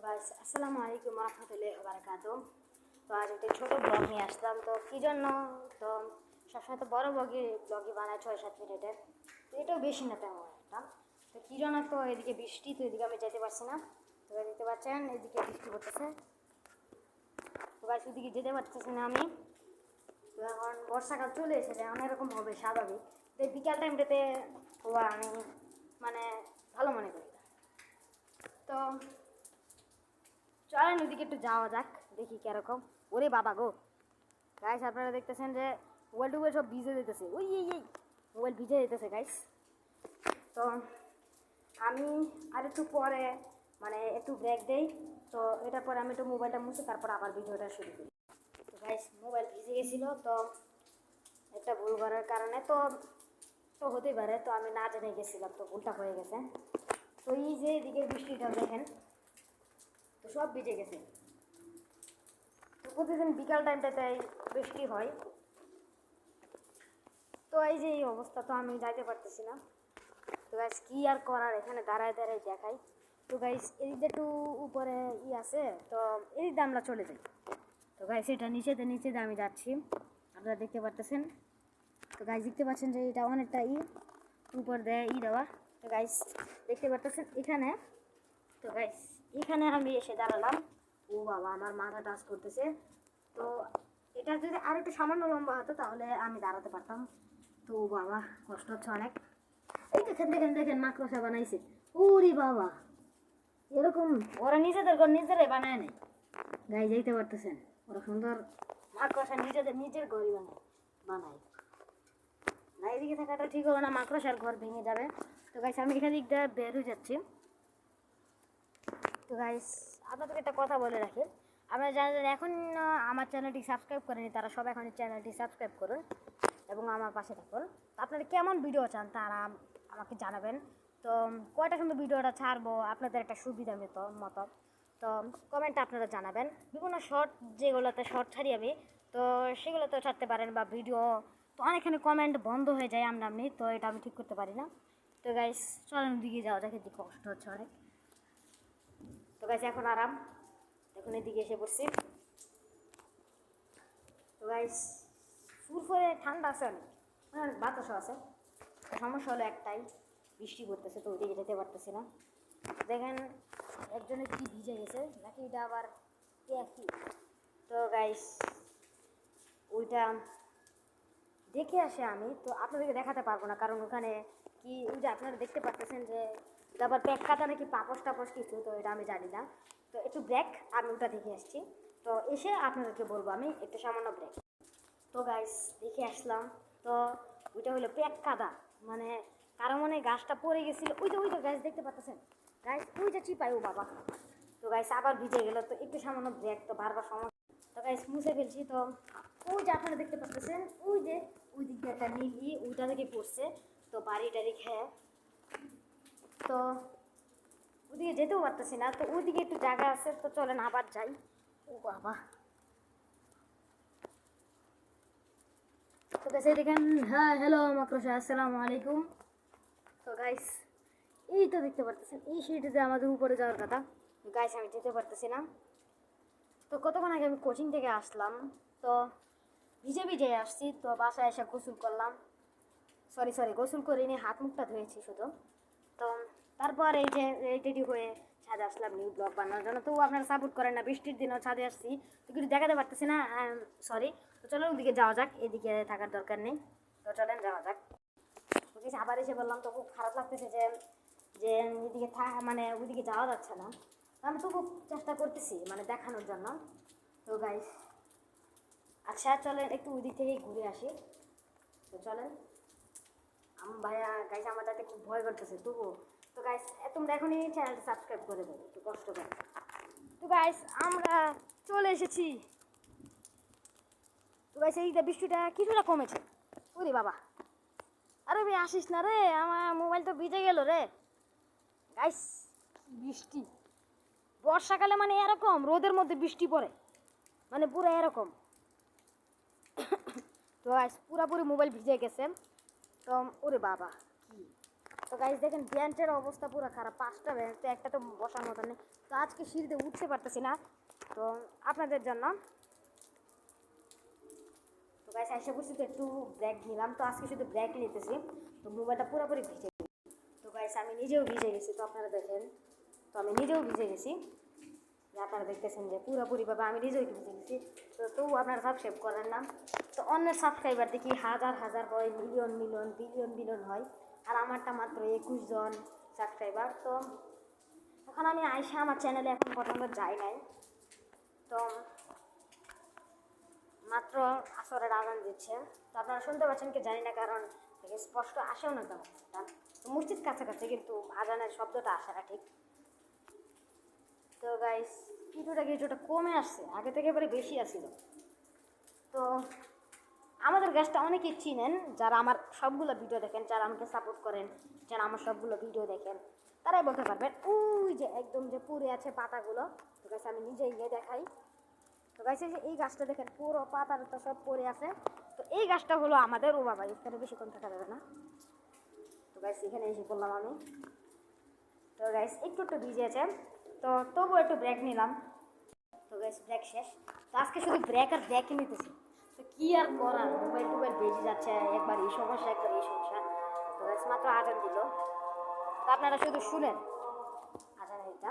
Guys আসসালামু আলাইকুম রাহমাতুল্লাহি ওয়া বারাকাতুহু। তো আজ একটা ছোট ব্লগ নিয়ে আসলাম। তো কী জন্য, তো সবসময় তো বড় ব্লগই বানায় 6-7 মিনিটের, তো এটাও বেশি না তেমন একটা। তো কী জন্য, তো এদিকে বৃষ্টি, তো এদিকে আমি যেতে পারছি না। তো দেখতে পাচ্ছেন এদিকে বৃষ্টি পড়তেছে। তো গাইস ওদিকে যেতে পারতেছি না আমি। তো এখন বর্ষাকাল চলে এসেছে, এখন এরকম হবে স্বাভাবিক। তো এই বিকাল টাইমটাতে হওয়া আমি মানে ভালো মনে করি। তো চলেন ওইদিকে একটু যাওয়া যাক, দেখি কিরকম। ওরে বাবা গো গাইস, আপনারা দেখতেছেন যে মোবাইল টোবাইল সব ভিজে যেতেছে। ওই এই এই মোবাইল ভিজে যেতেছে গাইস। তো আমি আর একটু পরে মানে একটু ব্রেক দেই। তো এটার পরে আমি একটু মোবাইলটা মুছে তারপর আবার ভিডিওটা শুরু করি। তো গাইস মোবাইল ভিজে গেছিলো, তো একটা ভুল করার কারণে তো তো হতেই পারে, তো আমি না জেনে গেছিলাম, তো ভুলটা হয়ে গেছে। তো এই যে এদিকে বৃষ্টিটা দেখেন, তো সব ভিজে গেছে। তো প্রতিদিন বিকাল টাইমটাতে বৃষ্টি হয়। তো এই যে এই অবস্থা, তো আমি যাইতে পারতেছি না। তো গাইস কি আর করার, এখানে দাঁড়ায় দাঁড়ায় দেখাই। তো গাইস এদিকে একটু উপরে আছে, তো এদিকে আমরা চলে যাই। তো গাইস এটা নিচেতে আমি যাচ্ছি, আপনারা দেখতে পারতেছেন। তো গাইস দেখতে পাচ্ছেন যে এটা অনেকটা উপর দেয় দেওয়া। তো গাইস দেখতে পারতেছেন এখানে। তো গাইস এখানে আমি এসে দাঁড়ালাম। ও বাবা, আমার মাথা টাচ করতেছে। তো এটা যদি আর একটু সামান্য লম্বা হতো তাহলে আমি দাঁড়াতে পারতাম। তো বাবা কষ্ট হচ্ছে অনেক। এই দেখেন দেখেন দেখেন মাকড়সা বানাইছে। ওরে বাবা, এরকম ওরা নিজেদের ঘর নিজেরাই বানায় নেই। গাই যাইতে পারতেছেন, ওরা সুন্দর মাকড়সা নিজের ঘরই বানায়। না এদিকে থাকাটা ঠিক হবে না, মাকড়সার ঘর ভেঙে যাবে। তো গাইস আমি এখানে দিকটা বের হয়ে যাচ্ছি। তো গাইস আপনাদের একটা কথা বলে রাখি, আপনারা যারা এখন আমার চ্যানেলটি সাবস্ক্রাইব করেনি তারা সব এখন চ্যানেলটি সাবস্ক্রাইব করুন এবং আমার পাশে থাকুন। আপনারা কেমন ভিডিও চান তারা আমাকে জানাবেন। তো কয়টা কিন্তু ভিডিওটা ছাড়বো আপনাদের একটা সুবিধা মতো, তো কমেন্টে আপনারা জানাবেন। বিভিন্ন শর্ট যেগুলোতে শর্ট ছাড়ি আমি, তো সেগুলোতেও ছাড়তে পারেন, বা ভিডিও তো অনেকখানি কমেন্ট বন্ধ হয়ে যায় আমনি, তো এটা আমি ঠিক করতে পারি না। তো গাইস চলেন দিকে যাওয়া যাক, এদিকে কষ্ট হচ্ছে অনেক। তো গাইস এখন আরাম, এখন এদিকে এসে পড়ছি। তো গাইস ফুরফুরে ঠান্ডা আছে অনেক, মানে অনেক বাতাসও আছে। সমস্যা হলো একটাই, বৃষ্টি পড়তেছে, তো ওইদিকে যেতে পারতেছি না। দেখেন একজনের কি ভিজে গেছে নাকি, এটা আবার একই। তো গাইস ওইটা দেখে আসে আমি, তো আপনাদেরকে দেখাতে পারবো না, কারণ ওখানে কি ওই যে আপনারা দেখতে পাচ্ছেন যে আবার প্যাক কাটা নাকি পাপস টাপস কিছু, তো এটা আমি জানি না। তো একটু ব্রেক আমি ওটা দেখে আসছি, তো এসে আপনাদেরকে বলবো আমি একটু সামান্য ব্রেক। তো গাইস দেখে আসলাম, তো ওইটা হলো প্যাক কাদা, মানে কারো মনে গাছটা পড়ে গেছিল। ওই তো গাছ দেখতে পাচ্ছেন গাইস, ওইটা চিপাই ও বাবা। তো গাইস আবার ভিজে গেল, তো একটু সামান্য ব্রেক, তো বারবার সমস্যা। তো গাইস মুছে ফেলছি। তো ওই যে আপনারা দেখতে পাচ্ছেন ওই যে ওই দিকে একটা নীলি ওইটা থেকে পড়ছে, তো বাড়িটারি খেয়ে তো ওদিকে যেতেও পারতেছি না। তো ওইদিকে একটু জায়গা আছে, তো চলেন আবার যাই। ও বাবা, তো গাইস দেখেন, হ্যাঁ হ্যালো মাকড়সা, আসসালামু আলাইকুম। তো গাইস এই তো দেখতে পারতেছেন এই সিঁড়িতে আমাদের উপরে যাওয়ার কথা। গাইস আমি যেতে পারতেছি না। তো কতক্ষণ আগে আমি কোচিং থেকে আসলাম, তো ভিজে ভিজে আসছি। তো বাসায় এসে গোসল করলাম, সরি গোসল করিনি, হাত মুখটা ধুয়েছি শুধু। তো তারপর এই যে রেডি হয়ে ছাদে আসলাম নিউ ব্লগ বানানোর জন্য। তো আপনারা সাপোর্ট করেন না, বৃষ্টির দিনও ছাদে আসছি, তো কিছু দেখাতে পারতেছি না, সরি। তো চলো ওদিকে যাওয়া যাক, এদিকে থাকার দরকার নেই। তো চলেন যাওয়া যাক। বুঝেছি আবার এসে বললাম, তো খুব খারাপ লাগতেছে যে যে এদিকে মানে ওইদিকে যাওয়া যাচ্ছে না। আমি তো খুব চেষ্টা করতেছি মানে দেখানোর জন্য। তো গাইস আচ্ছা চলেন একটু ওই দিক থেকেই ঘুরে আসি। তো চলেন ভাইয়া গাইস আমার যাতে খুব ভয় করতেছে তবুও। তো গাইস তোমরা এখনই চ্যানেলটা সাবস্ক্রাইব করে দেবো একটু কষ্ট করে। তো গাইস আমরা চলে এসেছি। তো গাইস এই বৃষ্টিটা কিছুটা কমেছে। ওরে বাবা, আরে ভাই আসিস না রে, আমার মোবাইল তো ভিজে গেল রে। গাইস বৃষ্টি বর্ষাকালে মানে এরকম রোদের মধ্যে বৃষ্টি পড়ে, মানে পুরো এরকম। তো গাইস পুরাপুরি মোবাইল ভিজে গেছে। তো ওরে বাবা কি তো গাইস দেখেন বেঞ্চের অবস্থা পুরো খারাপ, 5টা বেঞ্চ, তো একটা তো বসার মতো নেই। তো আজকে সিঁড়িতে উঠতে পারতেছি না, তো আপনাদের জন্য। তো গাইস এসে বসে তো একটু ব্রেক নিলাম, তো আজকে শুধু ব্রেক নিতেছি, তো মোবাইলটা পুরোপুরি ভিজে। তো গাইস আমি নিজেও ভিজে গেছি, তো আপনারা দেখেন, তো আমি নিজেও ভিজে গেছি, আপনারা দেখতেছেন যে পুরোপুরিভাবে আমি নিজেও একটু ভিজে গেছি। তো তবু আপনারা সাবস্ক্রাইব করেন না। তো অন্যের সাবস্ক্রাইবার দেখি হাজার হাজার হয়, মিলিয়ন মিলিয়ন বিলিয়ন বিলিয়ন হয়, আর আমারটা মাত্র 21 জন সাবস্ক্রাইবার। তো এখন আমি আইসা আমার চ্যানেলে এখন পর্যন্ত যাই নাই, তো মাত্র আসরের আজান দিচ্ছে, তো আপনারা শুনতে পাচ্ছেন কি জানি না, কারণ স্পষ্ট আসেও না তেমন। তো মসজিদ কাছাকাছি কিন্তু আজানের শব্দটা আসে না ঠিক। তো গাইস কিছুটা কিছুটা কমে আসছে, আগে থেকে এবারে বেশি আসছিল। তো আমাদের গাছটা অনেকেই চিনেন, যারা আমার সবগুলো ভিডিও দেখেন, যারা আমাকে সাপোর্ট করেন, যারা আমার সবগুলো ভিডিও দেখেন, তারাই বলতে পারবেন ওই যে একদম যে পুড়ে আছে পাতাগুলো। তো গাছ আমি নিজেই গিয়ে দেখাই। তো গাছ এই গাছটা দেখেন পুরো পাতাটা সব পড়ে আছে। তো এই গাছটা হলো আমাদের, ও বাবা এখানে বেশিক্ষণ থাকা যাবে না। তো গাছ এখানে এসে বললাম আমি। তো গাইস একটু একটু ভিজেছে, তো তবুও একটু ব্রেক নিলাম। তো গাইস ব্রেক শেষ, তো আজকে শুধু ব্রেক আর ব্রেকই নিতেছি। তো কি আর করার, মোবাইল টোবাইল বেজে যাচ্ছে, একবার এই সমস্যা একবার এই সমস্যা। তো গাইস মাত্র আজান দিল, তো আপনারা শুধু শুনেন আজান এটা।